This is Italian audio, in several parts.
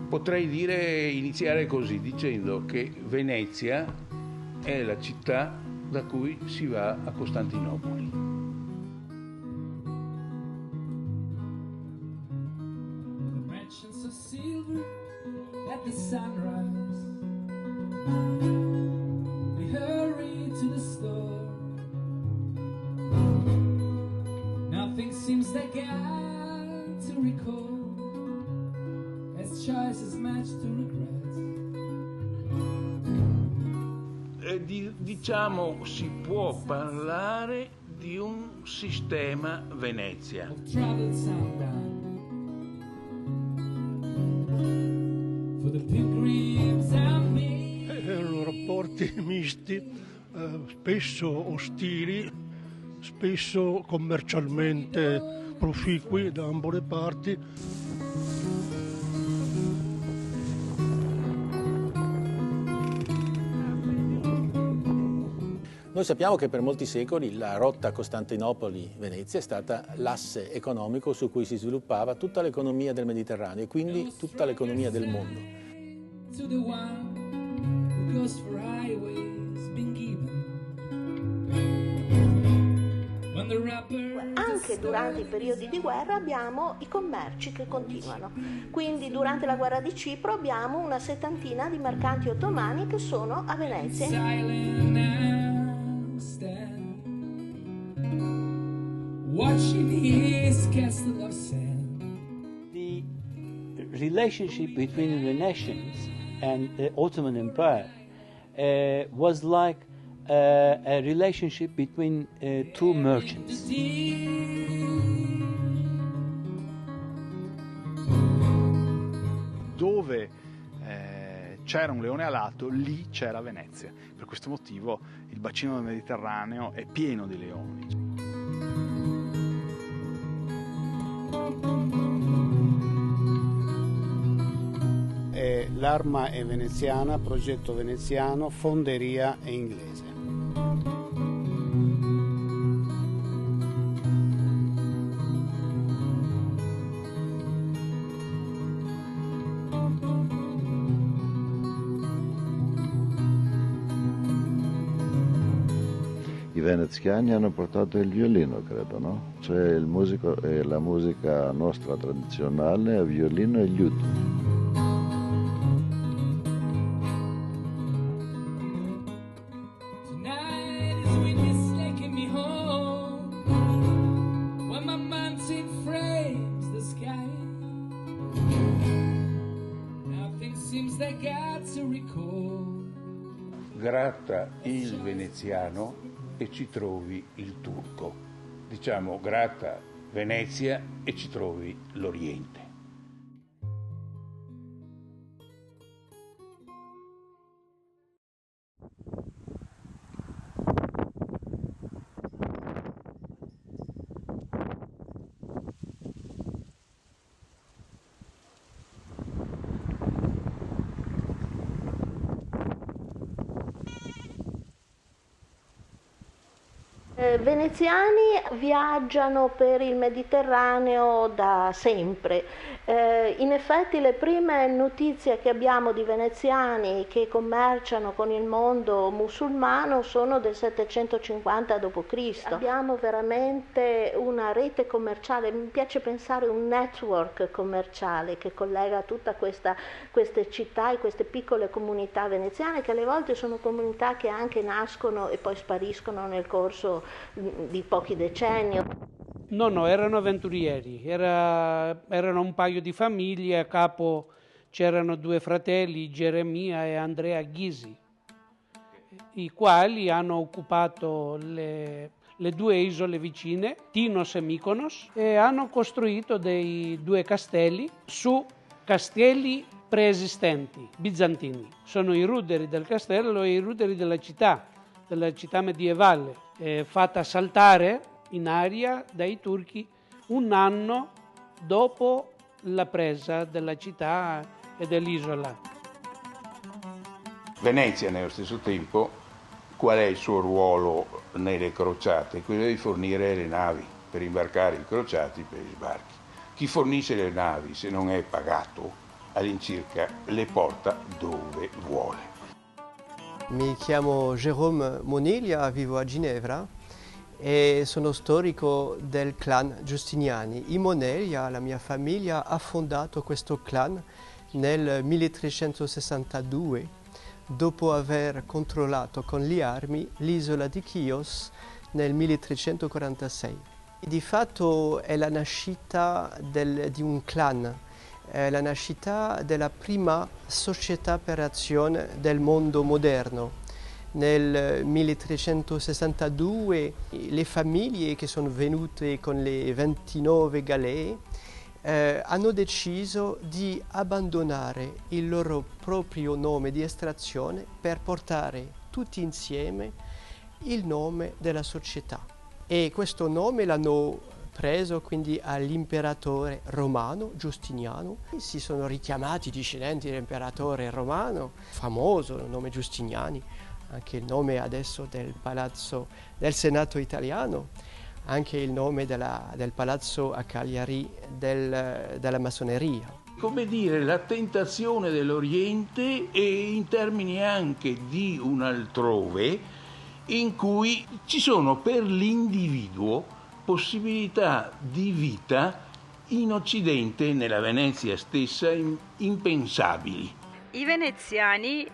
Potrei iniziare così, dicendo che Venezia è la città da cui si va a Costantinopoli. The merchants of silver at the sunrise, they hurry to the store. Nothing seems like God to recall, as choices match to regrets. Diciamo si può parlare di un sistema Venezia. Of traveled sundown for the pilgrims and me. Erano rapporti misti, spesso ostili, spesso commercialmente proficui da ambo le parti. Noi sappiamo che per molti secoli la rotta Costantinopoli-Venezia è stata l'asse economico su cui si sviluppava tutta l'economia del Mediterraneo e quindi tutta l'economia del mondo. Anche durante i periodi di guerra abbiamo i commerci che continuano, quindi durante la guerra di Cipro abbiamo una settantina di mercanti ottomani che sono a Venezia. The relationship between the nations and the Ottoman Empire was like a relationship between two merchants. Dove c'era un leone alato, lì c'era Venezia. Per questo motivo il bacino del Mediterraneo è pieno di leoni. L'arma è veneziana, progetto veneziano, fonderia è inglese. I veneziani hanno portato il violino, credo, no? Cioè il musico, la musica nostra tradizionale è violino e liuto. Gratta il veneziano e ci trovi il turco. Diciamo gratta Venezia e ci trovi l'Oriente. Veneziani viaggiano per il Mediterraneo da sempre. In effetti le prime notizie che abbiamo di veneziani che commerciano con il mondo musulmano sono del 750 d.C. Abbiamo veramente una rete commerciale, mi piace pensare un network commerciale che collega tutta queste città e queste piccole comunità veneziane, che alle volte sono comunità che anche nascono e poi spariscono nel corso di pochi decenni. No, erano avventurieri, erano un paio di famiglie, a capo c'erano due fratelli, Geremia e Andrea Ghisi, i quali hanno occupato le due isole vicine, Tinos e Mykonos, e hanno costruito due castelli su castelli preesistenti, bizantini. Sono i ruderi del castello e i ruderi della città medievale, fatta saltare in aria dai turchi un anno dopo la presa della città e dell'isola. Venezia nello stesso tempo, qual è il suo ruolo nelle crociate? Quello di fornire le navi per imbarcare i crociati per gli sbarchi. Chi fornisce le navi, se non è pagato, all'incirca le porta dove vuole. Mi chiamo Jérôme Moniglia, vivo a Ginevra e sono storico del clan Giustiniani. In Moneglia la mia famiglia ha fondato questo clan nel 1362, dopo aver controllato con le armi l'isola di Chios nel 1346. Di fatto è la nascita di un clan, è la nascita della prima società per azione del mondo moderno. Nel 1362 le famiglie che sono venute con le 29 galee hanno deciso di abbandonare il loro proprio nome di estrazione per portare tutti insieme il nome della società. E questo nome l'hanno preso quindi all'imperatore romano Giustiniano. Si sono richiamati i discendenti dell'imperatore romano, famoso il nome Giustiniani, anche il nome adesso del palazzo del Senato italiano, anche il nome del palazzo a Cagliari della massoneria. Come dire, la tentazione dell'Oriente e in termini anche di un altrove in cui ci sono per l'individuo possibilità di vita in Occidente, nella Venezia stessa, impensabili. I veneziani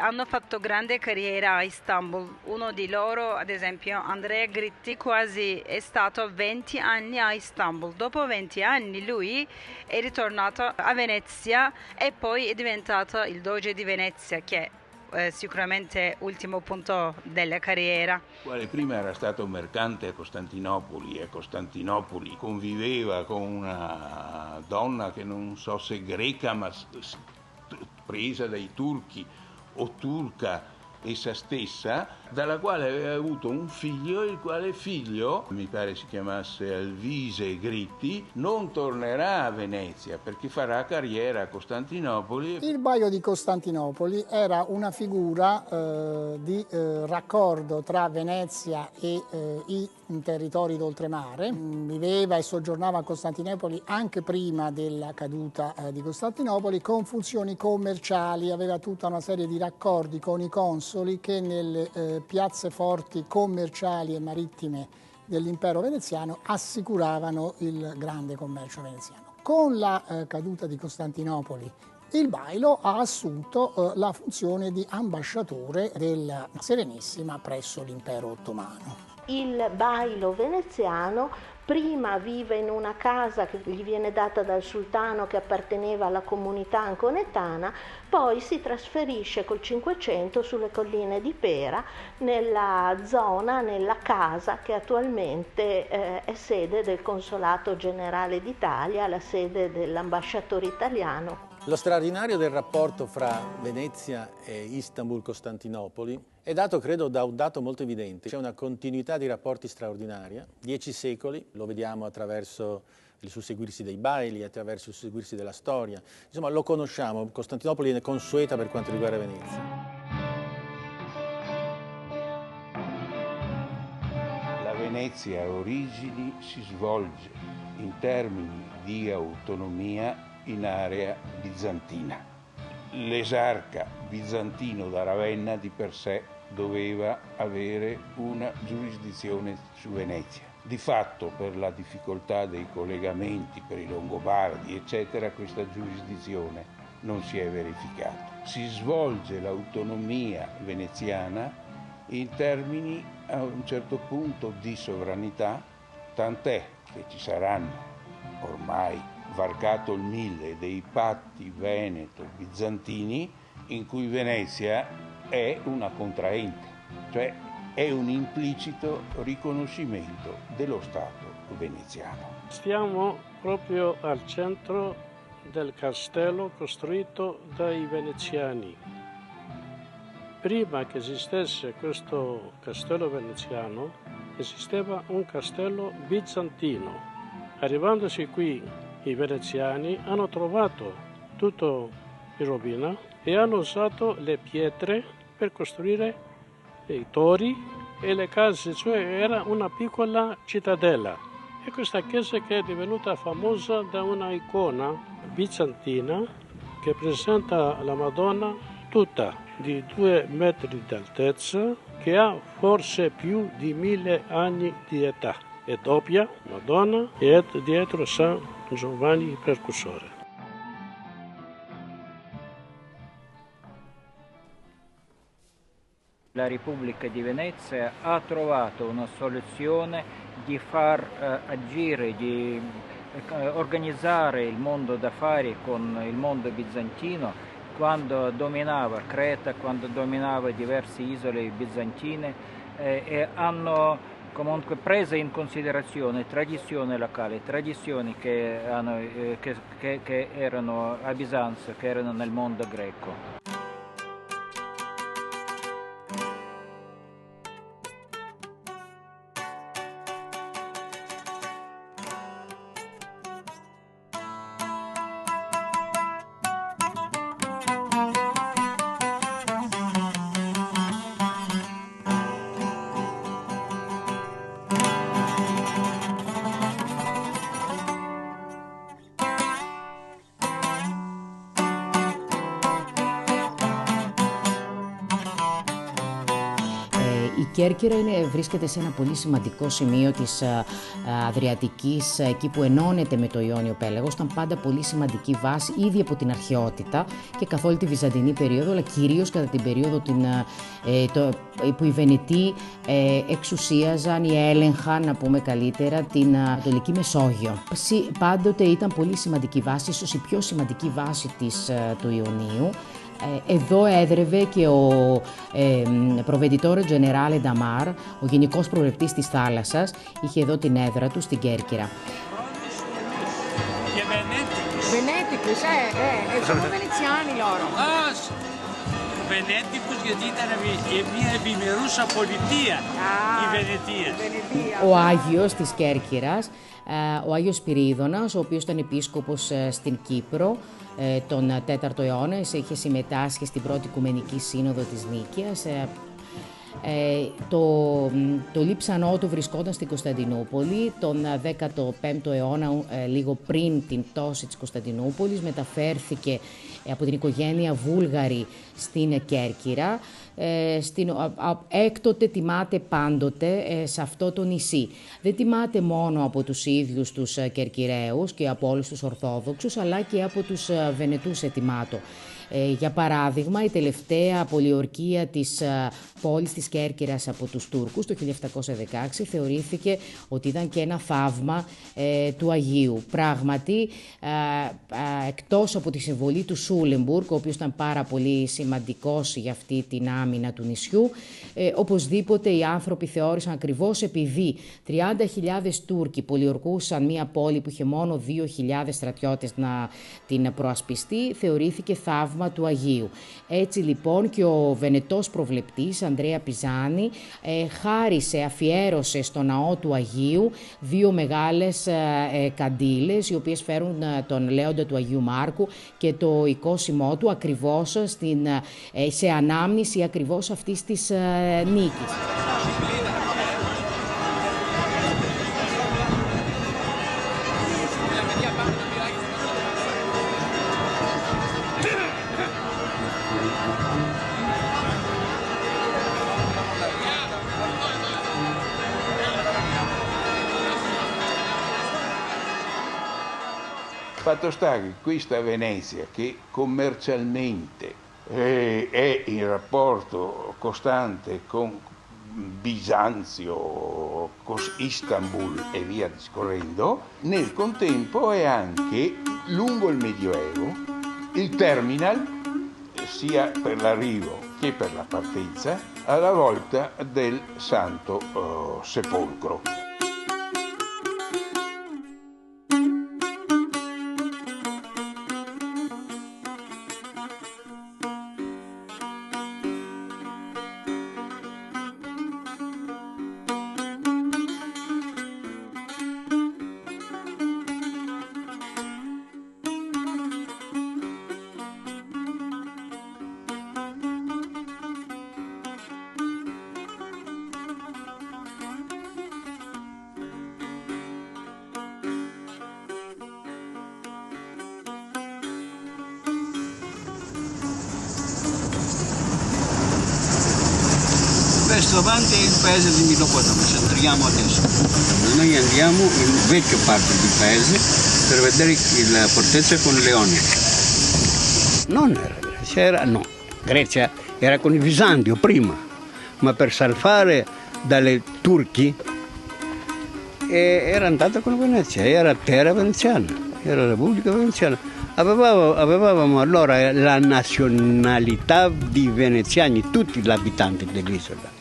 hanno fatto grande carriera a Istanbul. Uno di loro, ad esempio, Andrea Gritti, quasi è stato 20 anni a Istanbul. Dopo 20 anni lui è ritornato a Venezia e poi è diventato il Doge di Venezia, che è sicuramente l'ultimo punto della carriera. Quale prima era stato mercante a Costantinopoli, e a Costantinopoli conviveva con una donna che non so se greca, ma presa dai turchi o turca essa stessa, dalla quale aveva avuto un figlio, il quale figlio, mi pare si chiamasse Alvise Gritti, non tornerà a Venezia perché farà carriera a Costantinopoli. Il Baio di Costantinopoli era una figura di raccordo tra Venezia e i territori d'oltremare. Viveva e soggiornava a Costantinopoli anche prima della caduta di Costantinopoli con funzioni commerciali, aveva tutta una serie di raccordi con i consoli che nelle piazze forti commerciali e marittime dell'impero veneziano assicuravano il grande commercio veneziano. Con la caduta di Costantinopoli il Bailo ha assunto la funzione di ambasciatore della Serenissima presso l'impero ottomano. Il Bailo veneziano prima vive in una casa che gli viene data dal sultano che apparteneva alla comunità anconetana, poi si trasferisce col Cinquecento sulle colline di Pera, nella zona, nella casa che attualmente è sede del Consolato Generale d'Italia, la sede dell'ambasciatore italiano. Lo straordinario del rapporto fra Venezia e Istanbul-Costantinopoli è dato, credo, da un dato molto evidente. C'è una continuità di rapporti straordinaria, 10 secoli, lo vediamo attraverso il susseguirsi dei baili, attraverso il susseguirsi della storia. Insomma, lo conosciamo, Costantinopoli è consueta per quanto riguarda Venezia. La Venezia a origini si svolge in termini di autonomia in area bizantina. L'esarca bizantino da Ravenna di per sé doveva avere una giurisdizione su Venezia. Di fatto, per la difficoltà dei collegamenti per i Longobardi, eccetera, questa giurisdizione non si è verificata. Si svolge l'autonomia veneziana in termini a un certo punto di sovranità, tant'è che ci saranno ormai varcato il 1000 dei patti veneto-bizantini in cui Venezia è una contraente, cioè è un implicito riconoscimento dello Stato veneziano. Stiamo proprio al centro del castello costruito dai veneziani. Prima che esistesse questo castello veneziano, esisteva un castello bizantino. Arrivandosi qui, i veneziani hanno trovato tutto in rovina e hanno usato le pietre per costruire i tori e le case, cioè era una piccola cittadella. E questa chiesa che è divenuta famosa da una icona bizantina che presenta la Madonna tutta di 2 metri di altezza, che ha forse più di 1000 anni di età. È doppia Madonna e dietro San Giovanni Precursore. La Repubblica di Venezia ha trovato una soluzione di far agire, di organizzare il mondo d'affari con il mondo bizantino quando dominava Creta, quando dominava diverse isole bizantine e hanno comunque preso in considerazione tradizioni locali, tradizioni che erano a Bisanzio, che erano nel mondo greco. Η Κέρκυρα βρίσκεται σε ένα πολύ σημαντικό σημείο της Αδριατικής, εκεί που ενώνεται με το Ιόνιο πέλαγος. Ήταν πάντα πολύ σημαντική βάση ήδη από την αρχαιότητα και καθ' όλη τη Βυζαντινή περίοδο, αλλά κυρίως κατά την περίοδο που οι Βενετοί εξουσίαζαν ή έλεγχαν, να πούμε καλύτερα, την Ανατολική Μεσόγειο. Πάντοτε ήταν πολύ σημαντική βάση, ίσως η πιο σημαντική βάση του Ιωνίου. Εδώ έδρευε και ο Προβεντιτόρο Τζενεράλε Νταμάρ, ο γενικός προβλεπτής της θάλασσας, είχε εδώ την έδρα του στην Κέρκυρα. Και Βενέτικους, sono veneziani loro. Βενέτικους γιατί ήταν μια ευημερούσα πολιτεία η Βενετία. Ο Άγιος της Κέρκυρας, ο Άγιος Σπυρίδωνας, ο οποίος ήταν επίσκοπος στην Κύπρο τον 4ο αιώνα, είχε συμμετάσχει στην πρώτη Οικουμενική Σύνοδο της Νίκαιας. Το λείψανό του βρισκόταν στην Κωνσταντινούπολη. Τον 15ο αιώνα, λίγο πριν την πτώση της Κωνσταντινούπολης, μεταφέρθηκε από την οικογένεια Βούλγαρη στην Κέρκυρα. Έκτοτε τιμάται πάντοτε σε αυτό το νησί. Δεν τιμάται μόνο από τους ίδιους τους Κερκυραίους και από όλους τους Ορθόδοξους, αλλά και από τους Βενετούς ετιμάτο. Για παράδειγμα, η τελευταία πολιορκία της πόλης της Κέρκυρας από τους Τούρκους το 1716 θεωρήθηκε ότι ήταν και ένα θαύμα του Αγίου. Πράγματι, εκτός από τη συμβολή του Σούλεμπουργκ, ο οποίος ήταν πάρα πολύ σημαντικός για αυτή την άμυνα του νησιού, οπωσδήποτε οι άνθρωποι θεώρησαν, ακριβώς επειδή 30.000 Τούρκοι πολιορκούσαν μια πόλη που είχε μόνο 2.000 στρατιώτες να την προασπιστεί, θεωρήθηκε θαύμα του Αγίου. Έτσι λοιπόν και ο Βενετός προβλεπτής Ανδρέα Πιζάνη αφιέρωσε στο ναό του Αγίου 2 μεγάλες καντήλες, οι οποίες φέρουν τον Λέοντα του Αγίου Μάρκου και το οικόσιμό του ακριβώς σε ανάμνηση ακριβώς αυτής της νίκης. Fatto sta che questa Venezia, che commercialmente è in rapporto costante con Bisanzio, con Istanbul e via discorrendo, nel contempo è anche lungo il Medioevo il terminal, sia per l'arrivo che per la partenza, alla volta del Santo Sepolcro. questo avanti è il paese di Milopotamo, ci entriamo adesso. Noi andiamo in vecchia parte del paese per vedere la fortezza con Leone. Non era Grecia, Grecia era con il Bisanzio prima, ma per salvare dalle turchi era andata con Venezia, era terra veneziana, era la Repubblica Veneziana. Avevamo allora la nazionalità di veneziani, tutti gli abitanti dell'isola.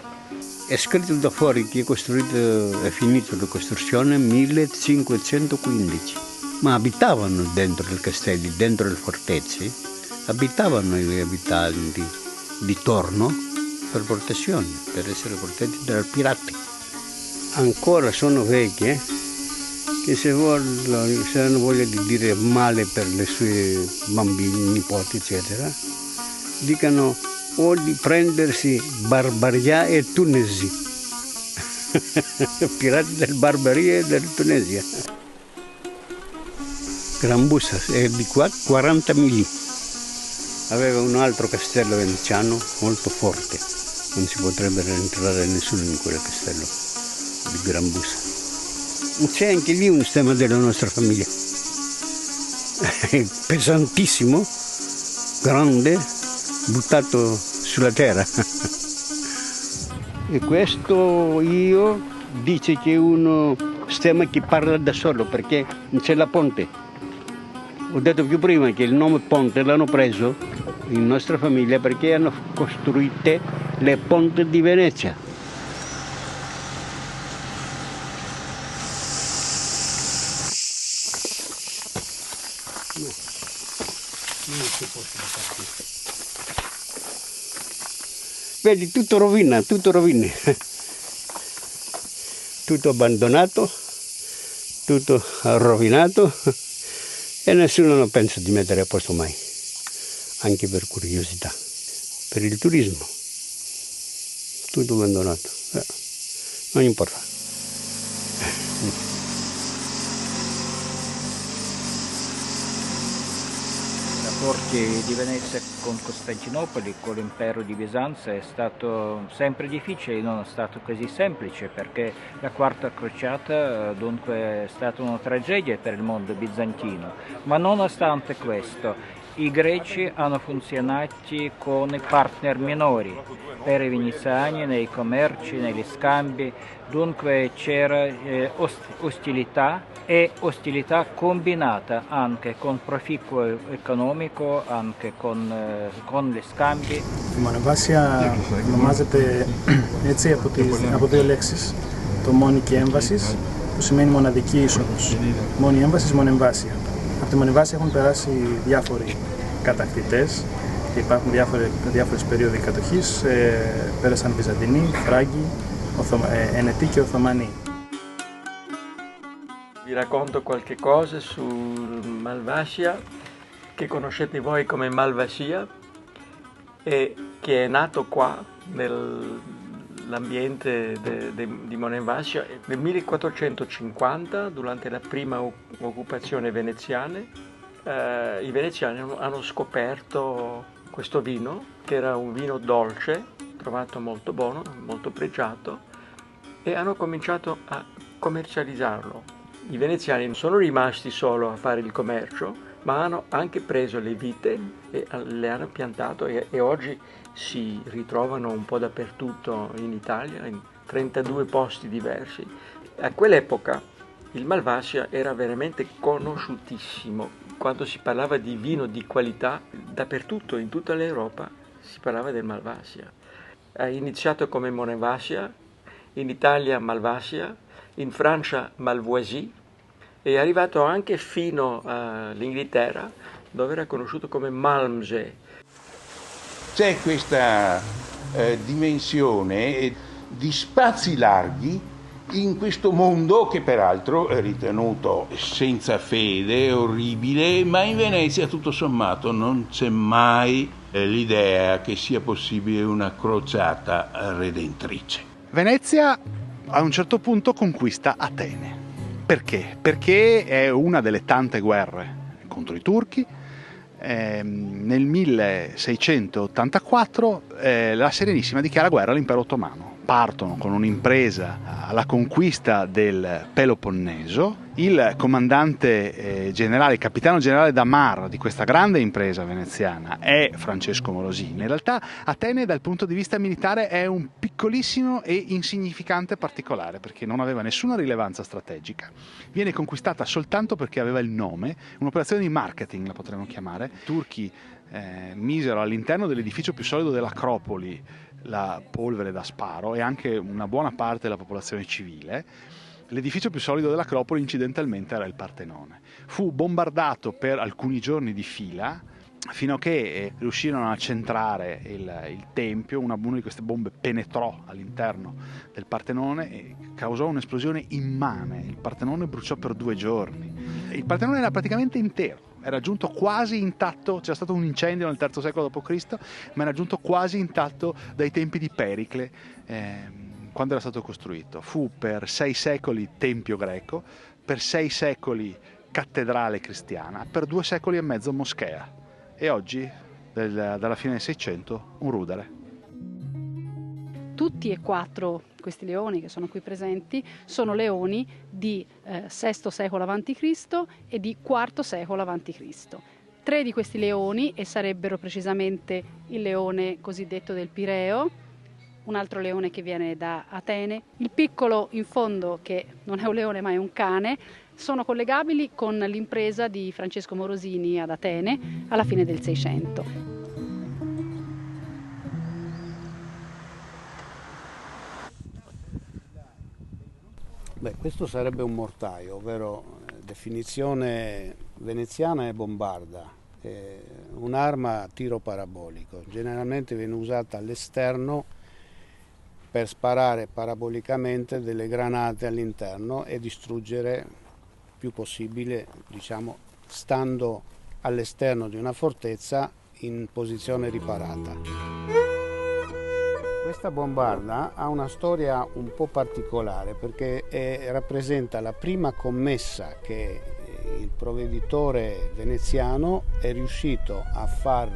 È scritto da fuori che è finita la costruzione nel 1515, ma abitavano dentro i castelli, dentro le fortezze, abitavano gli abitanti di Torno per protezione, per essere protetti dai pirati. Ancora sono vecchie, che se hanno voglia di dire male per le sue bambini, nipoti, eccetera, dicano o di prendersi Barbaria e Tunisi, pirati del Barbaria e del Tunisia. Grambusa è di qua 40 miglia. Aveva un altro castello veneziano molto forte, non si potrebbe entrare nessuno in quel castello di Grambusa. C'è anche lì un stemma della nostra famiglia, è pesantissimo, grande, buttato sulla terra. E questo dice che è uno stemma che parla da solo perché non c'è la ponte. Ho detto più prima che il nome ponte l'hanno preso in nostra famiglia perché hanno costruito le ponti di Venezia. Vedi, tutto rovina, tutto abbandonato, tutto rovinato e nessuno non pensa di mettere a posto mai, anche per curiosità, per il turismo, tutto abbandonato, non importa. I rapporti di Venezia con Costantinopoli, con l'impero di Bisanzio è stato sempre difficile, non è stato così semplice perché la quarta crociata dunque è stata una tragedia per il mondo bizantino, ma nonostante questo i greci hanno funzionato come partner minori per i veneziani nei commerci, negli scambi, dunque c'era ostilità e ostilità combinata anche con profitto economico, anche con gli scambi. Η μονεμβάσια ονομάζεται έτσι από δύο λέξεις, το μόνη και έμβασης, που σημαίνει μοναδική είσοδος. Μόνη έμβασης, μονεμβάσια. Από τη μονεμβάσια έχουν περάσει διάφοροι κατακτητές και υπάρχουν διάφορες περίοδοι κατοχής. Πέρασαν Βυζαντινοί, Φράγκοι, Ενετοί και Οθωμανοί. Vi racconto qualche cosa sul Malvasia, che conoscete voi come Malvasia, e che è nato qua nell'ambiente di Monemvasia nel 1450, durante la prima occupazione veneziana. I veneziani hanno scoperto questo vino, che era un vino dolce, trovato molto buono, molto pregiato, e hanno cominciato a commercializzarlo. I veneziani non sono rimasti solo a fare il commercio, ma hanno anche preso le vite e le hanno piantato e oggi si ritrovano un po' dappertutto in Italia, in 32 posti diversi. A quell'epoca il Malvasia era veramente conosciutissimo. Quando si parlava di vino di qualità, dappertutto, in tutta l'Europa, si parlava del Malvasia. Ha iniziato come Monemvasia, in Italia Malvasia, in Francia Malvoisie, e è arrivato anche fino all'Inghilterra, dove era conosciuto come Malmsey. C'è questa dimensione di spazi larghi in questo mondo che peraltro è ritenuto senza fede, orribile, ma in Venezia tutto sommato non c'è mai l'idea che sia possibile una crociata redentrice. Venezia a un certo punto conquista Atene. Perché? Perché è una delle tante guerre contro i turchi. Nel 1684 la Serenissima dichiara guerra all'impero ottomano. partono con un'impresa alla conquista del Peloponneso. Il comandante generale, il capitano generale da mar di questa grande impresa veneziana è Francesco Morosini. In realtà Atene dal punto di vista militare è un piccolissimo e insignificante particolare, perché non aveva nessuna rilevanza strategica. Viene conquistata soltanto perché aveva il nome, un'operazione di marketing la potremmo chiamare. I turchi misero all'interno dell'edificio più solido dell'Acropoli la polvere da sparo e anche una buona parte della popolazione civile. L'edificio più solido dell'Acropoli incidentalmente era il Partenone. Fu bombardato per alcuni giorni di fila fino a che riuscirono a centrare il tempio. Una di queste bombe penetrò all'interno del Partenone e causò un'esplosione immane. Il Partenone bruciò per 2 giorni. Il Partenone era praticamente intero, era giunto quasi intatto. C'era stato un incendio nel III secolo d.C., ma era giunto quasi intatto dai tempi di Pericle, quando era stato costruito. Fu per 6 secoli tempio greco, per 6 secoli cattedrale cristiana, per 2 secoli e mezzo moschea e oggi, dalla fine del 600, un rudere. Tutti e 4 questi leoni che sono qui presenti sono leoni di VI secolo a.C. e di IV secolo a.C. 3 di questi leoni, e sarebbero precisamente il leone cosiddetto del Pireo, un altro leone che viene da Atene, il piccolo in fondo che non è un leone ma è un cane, sono collegabili con l'impresa di Francesco Morosini ad Atene alla fine del 600. Beh, questo sarebbe un mortaio, ovvero definizione veneziana e bombarda, un'arma a tiro parabolico. Generalmente viene usata all'esterno per sparare parabolicamente delle granate all'interno e distruggere più possibile, diciamo, stando all'esterno di una fortezza in posizione riparata. Questa bombarda ha una storia un po' particolare perché rappresenta la prima commessa che il provveditore veneziano è riuscito a far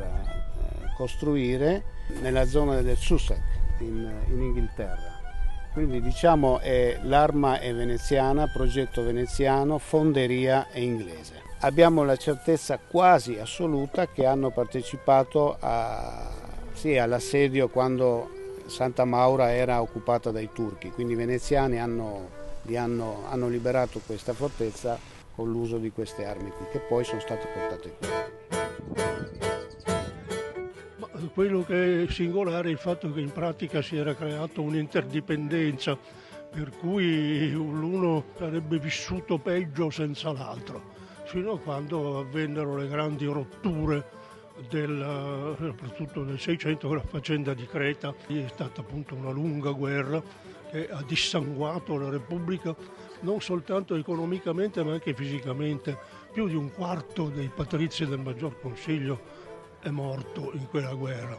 costruire nella zona del Sussex in Inghilterra. Quindi diciamo l'arma è veneziana, progetto veneziano, fonderia è inglese. Abbiamo la certezza quasi assoluta che hanno partecipato all'assedio quando Santa Maura era occupata dai turchi, quindi i veneziani hanno liberato questa fortezza con l'uso di queste armi qui, che poi sono state portate qui. Quello che è singolare è il fatto che in pratica si era creata un'interdipendenza, per cui l'uno sarebbe vissuto peggio senza l'altro, fino a quando avvennero le grandi rotture soprattutto nel 600, con la faccenda di Creta. È stata appunto una lunga guerra che ha dissanguato la Repubblica non soltanto economicamente ma anche fisicamente. Più di un quarto dei patrizi del Maggior Consiglio è morto in quella guerra.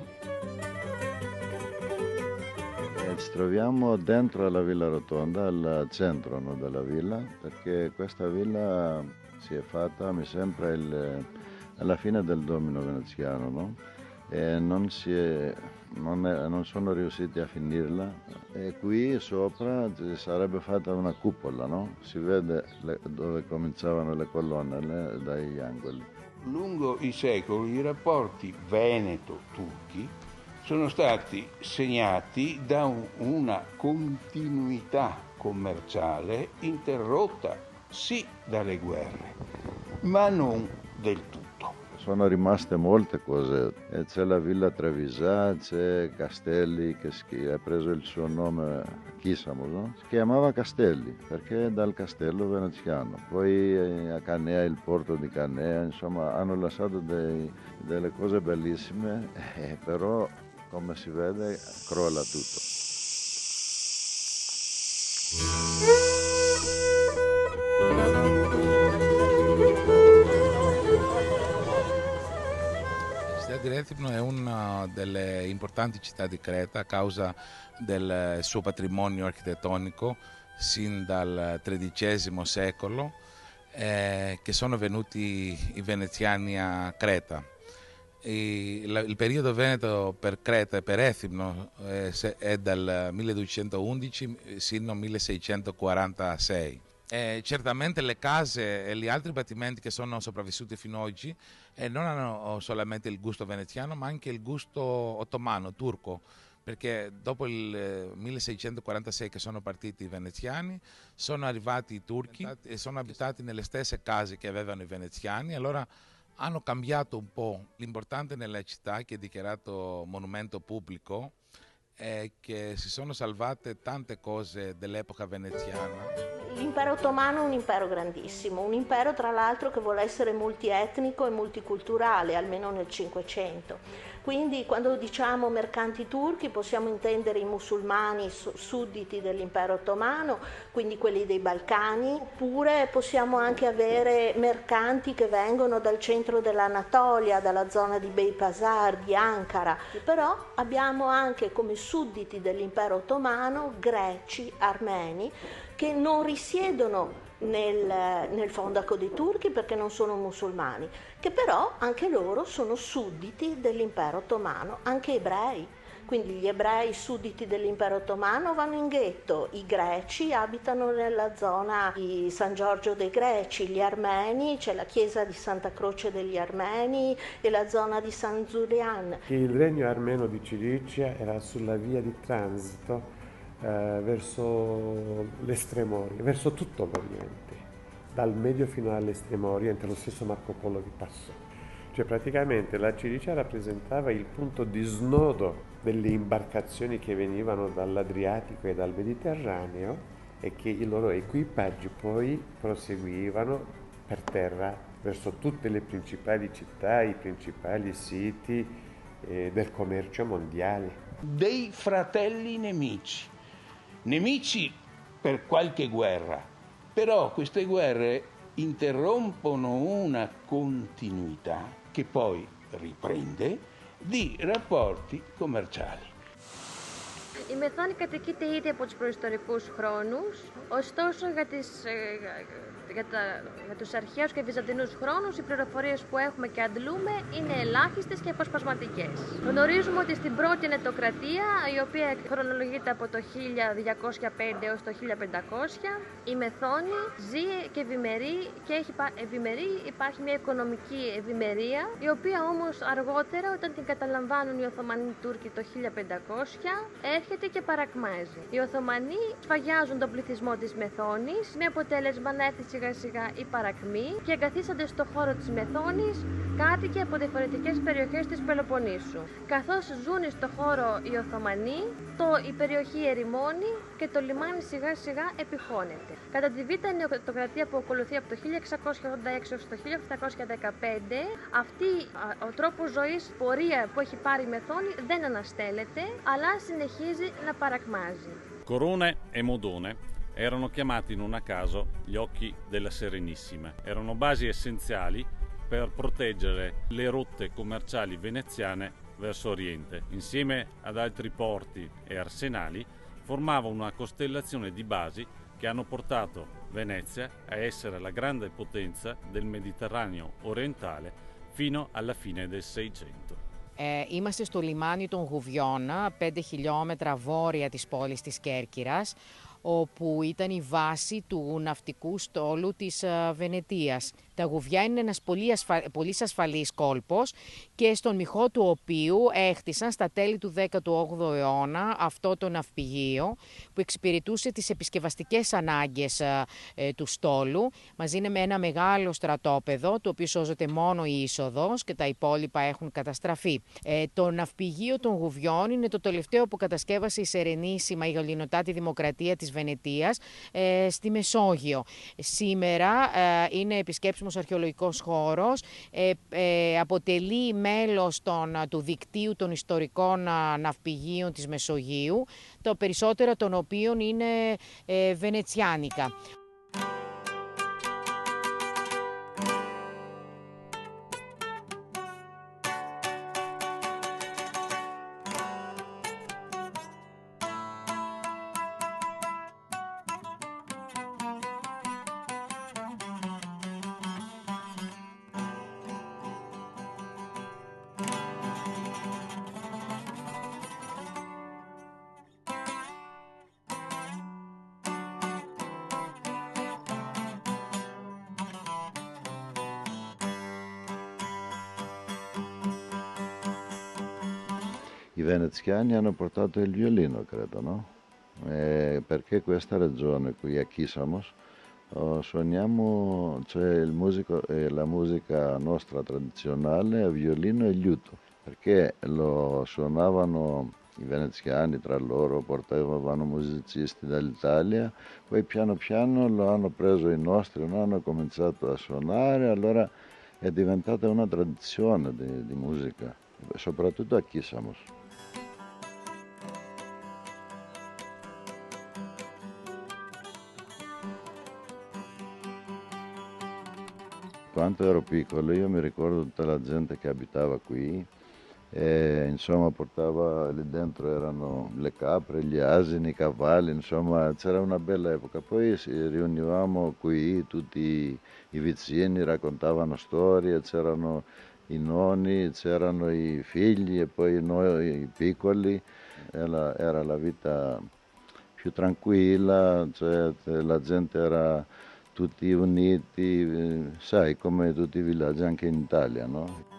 Ci troviamo dentro alla Villa Rotonda, al centro della villa, perché questa villa si è fatta, mi sembra, alla fine del domino veneziano, no? E non sono riusciti a finirla, e qui sopra sarebbe fatta una cupola, no? Si vede dove cominciavano le colonne dagli angoli. Lungo i secoli i rapporti veneto-turchi sono stati segnati da una continuità commerciale interrotta sì dalle guerre, ma non del tutto. Sono rimaste molte cose, c'è la Villa Trevisan, c'è Castelli che ha preso il suo nome, Chissamo, no? Si chiamava Castelli perché è dal castello veneziano, poi a Canea, il porto di Canea, insomma hanno lasciato delle cose bellissime, però come si vede crolla tutto. Di Rethymno è una delle importanti città di Creta a causa del suo patrimonio architettonico sin dal XIII secolo, che sono venuti i veneziani a Creta. Il periodo veneto per Creta e per Efimno è dal 1211 sino al 1646. Certamente le case e gli altri battimenti che sono sopravvissuti fino ad oggi non hanno solamente il gusto veneziano, ma anche il gusto ottomano, turco, perché dopo il 1646 che sono partiti i veneziani, sono arrivati i turchi e sono abitati nelle stesse case che avevano i veneziani. Allora hanno cambiato un po'. L'importante nella città, che è dichiarato monumento pubblico, è che si sono salvate tante cose dell'epoca veneziana. L'impero ottomano è un impero grandissimo, un impero tra l'altro che vuole essere multietnico e multiculturale, almeno nel Cinquecento. Quindi quando diciamo mercanti turchi possiamo intendere i musulmani sudditi dell'impero ottomano, quindi quelli dei Balcani, oppure possiamo anche avere mercanti che vengono dal centro dell'Anatolia, dalla zona di Beypazar, di Ankara. Però abbiamo anche come sudditi dell'impero ottomano greci, armeni, che non risiedono nel fondaco dei turchi perché non sono musulmani, che però anche loro sono sudditi dell'impero ottomano, anche ebrei. Quindi gli ebrei sudditi dell'impero ottomano vanno in ghetto, i greci abitano nella zona di San Giorgio dei Greci, gli armeni, c'è la chiesa di Santa Croce degli Armeni e la zona di San Zulian. Il regno armeno di Cilicia era sulla via di transito verso l'Estremo Oriente, verso tutto l'Oriente, dal Medio fino all'Estremo Oriente, lo stesso Marco Polo vi passò. Cioè praticamente la Cilicia rappresentava il punto di snodo delle imbarcazioni che venivano dall'Adriatico e dal Mediterraneo e che i loro equipaggi poi proseguivano per terra verso tutte le principali città, i principali siti del commercio mondiale. Dei fratelli nemici per qualche guerra, però queste guerre interrompono una continuità che poi riprende di rapporti commerciali. Η Μεθόνη κατοικείται ήδη από τους προϊστορικούς χρόνους, ωστόσο για τους αρχαίους και βυζαντινούς χρόνους οι πληροφορίες που έχουμε και αντλούμε είναι ελάχιστες και αποσπασματικές. Γνωρίζουμε ότι στην πρώτη νετοκρατία, η οποία χρονολογείται από το 1205 έως το 1500, η Μεθόνη ζει και ευημερεί, υπάρχει μια οικονομική ευημερία, η οποία όμως αργότερα όταν την καταλαμβάνουν οι Οθωμανοί Τούρκοι το 1500, έρχεται και παρακμάζει. Οι Οθωμανοί σφαγιάζουν τον πληθυσμό της Μεθόνης με αποτέλεσμα να έρθει σιγά σιγά η παρακμή και εγκαθίστανται στο χώρο της Μεθόνης κάτοικοι από διαφορετικές περιοχές της Πελοποννήσου. Καθώς ζουν στο χώρο οι Οθωμανοί, η περιοχή ερημώνει και το λιμάνι σιγά σιγά επιχώνεται. Κατά τη Β' Νεοτοκρατία που ακολουθεί από το 1686 έως το 1715, ο τρόπος ζωής, πορεία που έχει πάρει η Μεθόνη δεν αναστέλλεται, αλλά συνεχίζει να παρακμάζει. Corone e Modone erano chiamati non a caso gli occhi della Serenissima. Erano basi essenziali per proteggere le rotte commerciali veneziane verso Oriente. Insieme ad altri porti e arsenali formava una costellazione di basi che hanno portato Venezia a essere la grande potenza del Mediterraneo orientale fino alla fine del Seicento. Είμαστε στο λιμάνι των Γουβιών, 5 χιλιόμετρα βόρεια της πόλης της Κέρκυρας, όπου ήταν η βάση του ναυτικού στόλου της Βενετίας. Τα Γουβιά είναι ένας πολύ ασφαλής κόλπος και στον μυχό του οποίου έχτισαν στα τέλη του 18ου αιώνα αυτό το ναυπηγείο που εξυπηρετούσε τις επισκευαστικές ανάγκες του στόλου, μαζί με ένα μεγάλο στρατόπεδο, το οποίο σώζεται μόνο η είσοδος και τα υπόλοιπα έχουν καταστραφεί. Το ναυπηγείο των Γουβιών είναι το τελευταίο που κατασκεύασε η Σερενίσιμα, η γαληνοτάτη δημοκρατία της Βενετίας, στη Μεσόγειο. Σήμερα είναι επισκέψιμος αρχαιολογικός χώρος, αποτελεί μέλος του δικτύου των ιστορικών ναυπηγείων της Μεσογείου, τα περισσότερα των οποίων είναι βενετσιάνικα. i veneziani hanno portato il violino, credo, no? Perché questa regione qui a Kissamos suoniamo, cioè la musica nostra tradizionale a violino e liuto, perché lo suonavano i veneziani tra loro, portavano musicisti dall'Italia, poi piano piano lo hanno preso i nostri, non hanno cominciato a suonare, allora è diventata una tradizione di musica, soprattutto a Kissamos. Quando ero piccolo io mi ricordo tutta la gente che abitava qui e insomma portava lì dentro, erano le capre, gli asini, i cavalli, insomma c'era una bella epoca. Poi ci riunivamo qui, tutti i vicini raccontavano storie, c'erano i nonni, c'erano i figli e poi noi i piccoli, era la vita più tranquilla, cioè la gente era tutti uniti, sai, come tutti i villaggi anche in Italia, no?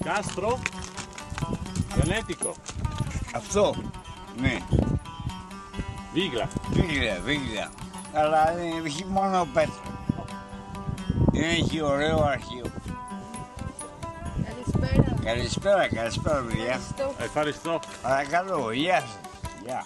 Castro? Venetico? Αυτό, ναι. Βίγλα. Βίγλα. Αλλά δεν έχει μόνο πέτρα. Δεν έχει ωραίο αρχείο. Καλησπέρα. Καλησπέρα, παιδιά. Ευχαριστώ. Παρακαλώ, γεια σας. Γεια.